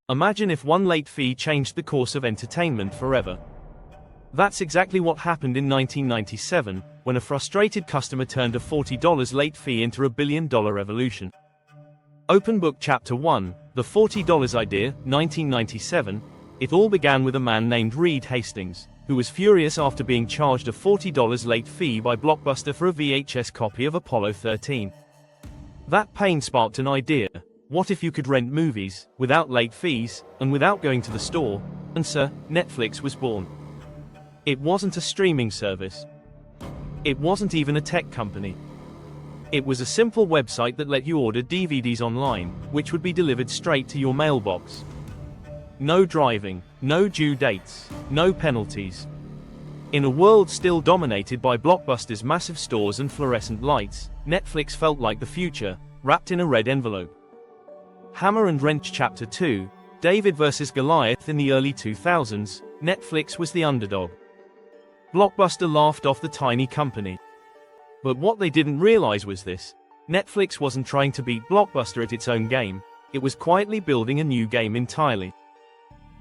Imagine if one late fee changed the course of entertainment forever. That's exactly what happened in 1997, when a frustrated customer turned a $40 late fee into a billion-dollar revolution. Open Book Chapter 1, The $40 Idea, 1997. It all began with a man named Reed Hastings, who was furious after being charged a $40 late fee by Blockbuster for a VHS copy of Apollo 13. That pain sparked an idea. What if you could rent movies, without late fees, and without going to the store? And so, Netflix was born. It wasn't a streaming service. It wasn't even a tech company. It was a simple website that let you order DVDs online, which would be delivered straight to your mailbox. No driving, no due dates, no penalties. In a world still dominated by Blockbuster's massive stores and fluorescent lights, Netflix felt like the future, wrapped in a red envelope. Hammer and Wrench Chapter 2, David vs. Goliath. In the early 2000s, Netflix was the underdog. Blockbuster laughed off the tiny company. But what they didn't realize was this: Netflix wasn't trying to beat Blockbuster at its own game, it was quietly building a new game entirely.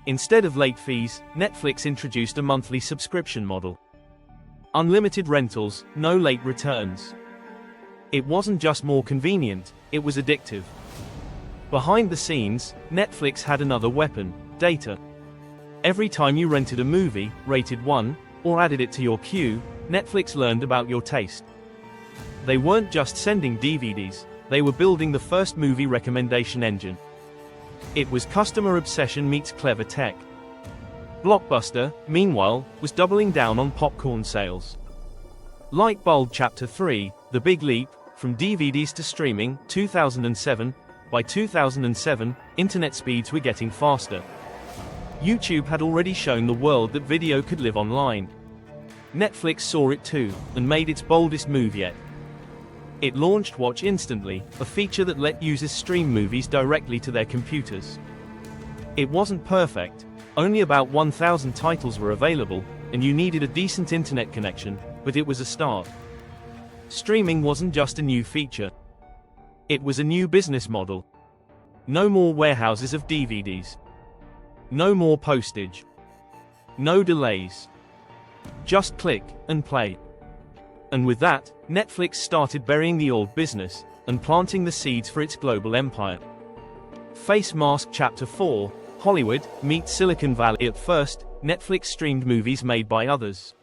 Instead of late fees, Netflix introduced a monthly subscription model. Unlimited rentals, no late returns. It wasn't just more convenient, it was addictive. Behind the scenes, Netflix had another weapon: data. Every time you rented a movie, rated 1, or added it to your queue, Netflix learned about your taste. They weren't just sending DVDs, they were building the first movie recommendation engine. It was customer obsession meets clever tech. Blockbuster, meanwhile, was doubling down on popcorn sales. Light Bulb Chapter 3, The Big Leap, From DVDs to Streaming, 2007. By 2007, internet speeds were getting faster. YouTube had already shown the world that video could live online. Netflix saw it too, and made its boldest move yet. It launched Watch Instantly, a feature that let users stream movies directly to their computers. It wasn't perfect, only about 1,000 titles were available, and you needed a decent internet connection, but it was a start. Streaming wasn't just a new feature. It was a new business model. No more warehouses of DVDs. No more postage. No delays. Just click and play. And with that, Netflix started burying the old business and planting the seeds for its global empire. Face Mask Chapter 4, Hollywood meets Silicon Valley. At first, Netflix streamed movies made by others.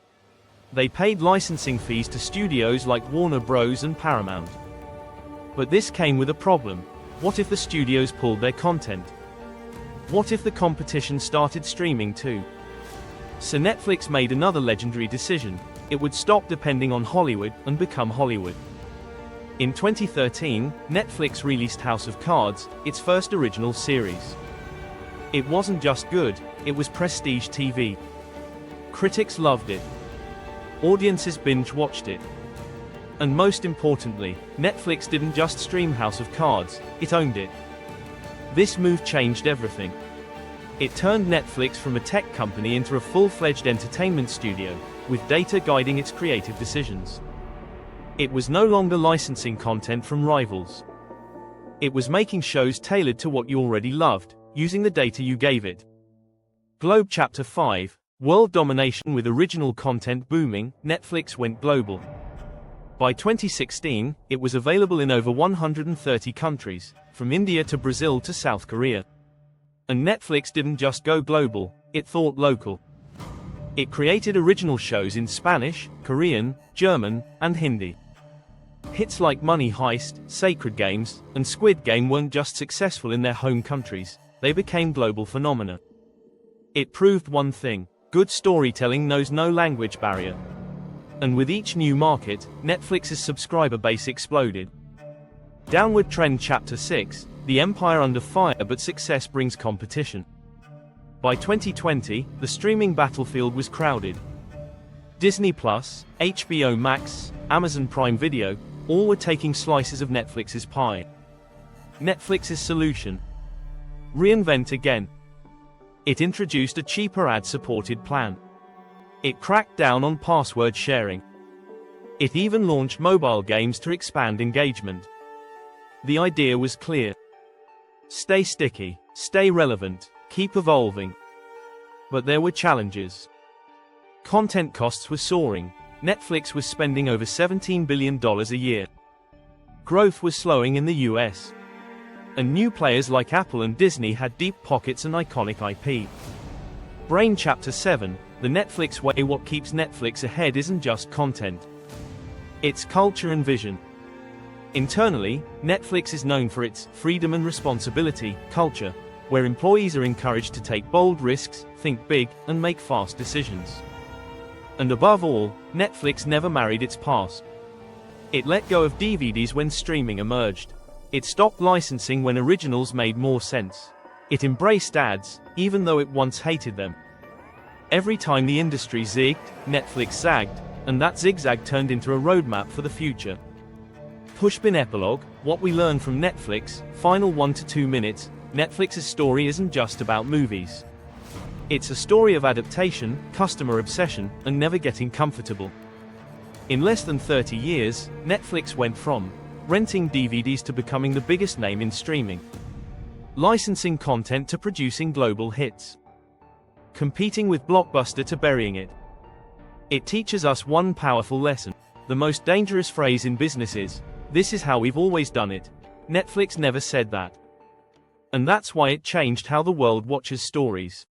They paid licensing fees to studios like Warner Bros. And Paramount. But this came with a problem. What if the studios pulled their content? What if the competition started streaming too? So Netflix made another legendary decision. It would stop depending on Hollywood and become Hollywood. In 2013, Netflix released House of Cards, its first original series. It wasn't just good, it was prestige TV. Critics loved it. Audiences binge-watched it. And most importantly, Netflix didn't just stream House of Cards, it owned it. This move changed everything. It turned Netflix from a tech company into a full-fledged entertainment studio, with data guiding its creative decisions. It was no longer licensing content from rivals. It was making shows tailored to what you already loved, using the data you gave it. Globe Chapter 5, World Domination. With original content booming, Netflix went global. By 2016, it was available in over 130 countries, from India to Brazil to South Korea. And Netflix didn't just go global, it thought local. It created original shows in Spanish, Korean, German, and Hindi. Hits like Money Heist, Sacred Games, and Squid Game weren't just successful in their home countries, they became global phenomena. It proved one thing: good storytelling knows no language barrier. And with each new market, Netflix's subscriber base exploded. Downward Trend Chapter 6, The Empire Under Fire. But success brings competition. By 2020, the streaming battlefield was crowded. Disney+, HBO Max, Amazon Prime Video, all were taking slices of Netflix's pie. Netflix's solution: reinvent again. It introduced a cheaper ad-supported plan. It cracked down on password sharing. It even launched mobile games to expand engagement. The idea was clear: stay sticky, stay relevant, keep evolving. But there were challenges. Content costs were soaring. Netflix was spending over $17 billion a year. Growth was slowing in the US. And new players like Apple and Disney had deep pockets and iconic IP. Brain Chapter 7, The Netflix Way. What keeps Netflix ahead isn't just content. It's culture and vision. Internally, Netflix is known for its freedom and responsibility culture, where employees are encouraged to take bold risks, think big, and make fast decisions. And above all, Netflix never married its past. It let go of DVDs when streaming emerged. It stopped licensing when originals made more sense. It embraced ads, even though it once hated them. Every time the industry zigged, Netflix zagged, and that zigzag turned into a roadmap for the future. Pushpin Epilogue, what we learn from Netflix, final 1 to 2 minutes. Netflix's story isn't just about movies. It's a story of adaptation, customer obsession, and never getting comfortable. In less than 30 years, Netflix went from renting DVDs to becoming the biggest name in streaming, licensing content to producing global hits, competing with Blockbuster to burying it. It teaches us one powerful lesson. The most dangerous phrase in business is, "This is how we've always done it." Netflix never said that. And that's why it changed how the world watches stories.